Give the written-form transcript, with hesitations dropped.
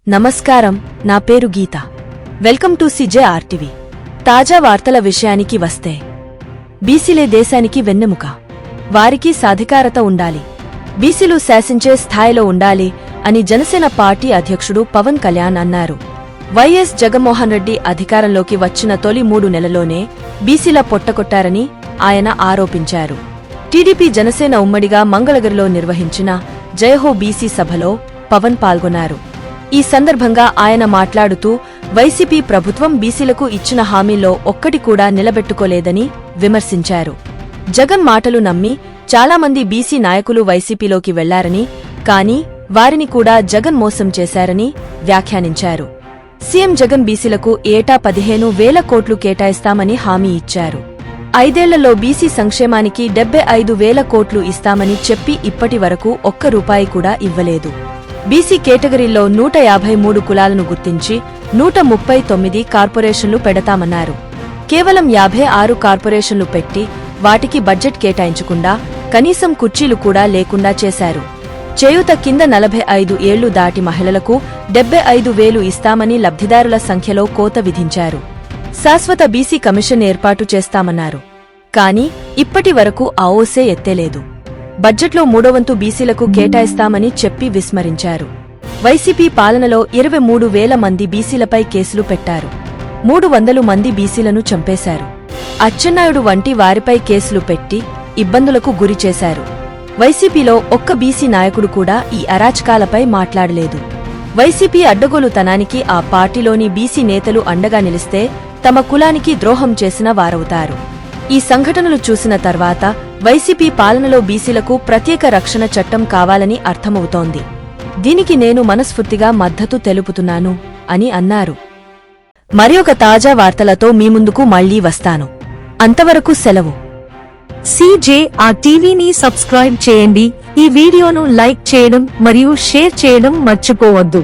నమస్కారం, నా పేరు గీత. Welcome to CJRTV. తాజా వార్తల విషయానికి వస్తే, బీసీలే దేశానికి వెన్నెముక. వారికి సాధికారత ఉండాలి. బీసీలు శాసించే స్థాయిలో ఉండాలి అని జనసేన పార్టీ అధ్యక్షుడు పవన్ కళ్యాణ్ అన్నారు. వైఎస్ జగన్మోహన్ రెడ్డి అధికారంలోకి వచ్చిన తొలి 3 నెలల్లోనే బీసీల పొట్టకొట్టారని ఆయన ఆరోపించారు. టీడీపీ జనసేన ఉమ్మడిగా మంగళగిరిలో నిర్వహించిన జయహో బీసీ సభలో పవన్ పాల్గొన్నారు. ఈ సందర్భంగా ఆయన మాట్లాడుతూ వైసీపీ ప్రభుత్వం బీసీలకు ఇచ్చిన హామీల్లో ఒక్కటి కూడా నిలబెట్టుకోలేదని విమర్శించారు. జగన్ మాటలు నమ్మి చాలామంది బీసీ నాయకులు వైసీపీలోకి వెళ్లారని, కానీ వారిని కూడా జగన్ మోసం చేశారని వ్యాఖ్యానించారు. సీఎం జగన్ బీసీలకు ఏటా 15,000 కోట్లు కేటాయిస్తామని హామీ ఇచ్చారు. 5 ఏళ్లలో బీసీ సంక్షేమానికి 75,000 కోట్లు ఇస్తామని చెప్పి ఇప్పటి వరకు ఒక్క రూపాయి కూడా ఇవ్వలేదు. బీసీ కేటగిరీల్లో 153 కులాలను గుర్తించి 139 కార్పొరేషన్లు పెడతామన్నారు. కేవలం 56 కార్పొరేషన్లు పెట్టి వాటికి బడ్జెట్ కేటాయించకుండా కనీసం కుర్చీలు కూడా లేకుండా చేశారు. చేయూత కింద 45 ఏళ్లు దాటి మహిళలకు 75,000 ఇస్తామని లబ్ధిదారుల సంఖ్యలో కోత విధించారు. శాశ్వత బీసీ కమిషన్ ఏర్పాటు చేస్తామన్నారు. కానీ ఇప్పటి వరకు ఆ ఊసే ఎత్తేలేదు. బడ్జెట్లో 3వ వంతు బీసీలకు కేటాయిస్తామని చెప్పి విస్మరించారు. వైసీపీ పాలనలో 23,000 మంది బీసీలపై కేసులు పెట్టారు. 300 మంది బీసీలను చంపేశారు. అచ్చెన్నాయుడు వంటి వారిపై కేసులు పెట్టి ఇబ్బందులకు గురిచేశారు. వైసీపీలో ఒక్క బీసీ నాయకుడు కూడా ఈ అరాచకాలపై మాట్లాడలేదు. వైసీపీ అడ్డగోలుతనానికి ఆ పార్టీలోని బీసీ నేతలు అండగా నిలిస్తే తమ కులానికి ద్రోహం చేసిన వారవుతారు. ఈ సంఘటనలు చూసిన తర్వాత వైసీపీ పాలనలో బీసీలకు ప్రత్యేక రక్షణ చట్టం కావాలని అర్థమవుతోంది. దీనికి నేను మనస్ఫూర్తిగా మద్దతు తెలుపుతున్నాను అని అన్నారు. మరియొక తాజా వార్తలతో మీ ముందుకు మళ్లీ వస్తాను. అంతవరకు సెలవు. CJRTVని సబ్స్క్రైబ్ చేయండి. ఈ వీడియోను లైక్ చేయడం మరియు షేర్ చేయడం మర్చిపోవద్దు.